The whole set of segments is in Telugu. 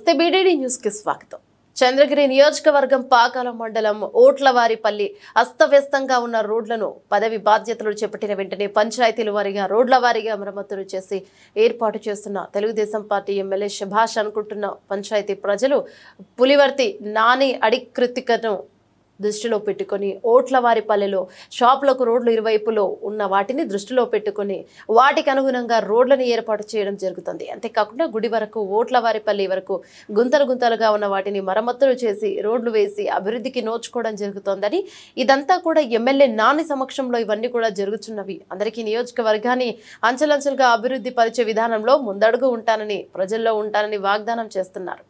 నమస్తే బీడీడీ న్యూస్ కి స్వాగతం. చంద్రగిరి నియోజకవర్గం పాకాల మండలం ఓట్లవారిపల్లి అస్తవ్యస్తంగా ఉన్న రోడ్లను పదవి బాధ్యతలు చేపట్టిన వెంటనే పంచాయతీల వారీగా రోడ్ల వారీగా మరమ్మతులు చేసి ఏర్పాటు చేస్తున్న తెలుగుదేశం పార్టీ ఎమ్మెల్యే శభాష్ అనుకుంటున్న పంచాయతీ ప్రజలు పులివర్తి నాని అడికృతికను దృష్టిలో పెట్టుకొని ఓట్లవారిపల్లెలో షాపులకు రోడ్లు ఇరువైపులో ఉన్న వాటిని దృష్టిలో పెట్టుకొని వాటికి అనుగుణంగా రోడ్లను ఏర్పాటు చేయడం జరుగుతుంది. అంతేకాకుండా గుడి వరకు ఓట్లవారిపల్లి వరకు గుంతలు గుంతలుగా ఉన్న వాటిని మరమ్మతులు చేసి రోడ్లు వేసి అభివృద్ధికి నోచుకోవడం జరుగుతోందని, ఇదంతా కూడా ఎమ్మెల్యే నాని సమక్షంలో ఇవన్నీ కూడా జరుగుతున్నవి. అందరికీ నియోజకవర్గాన్ని అంచెలంచెలుగా అభివృద్ధి పరిచే విధానంలో ముందడుగు ఉంటానని, ప్రజల్లో ఉంటానని వాగ్దానం చేస్తున్నారు.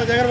జగన్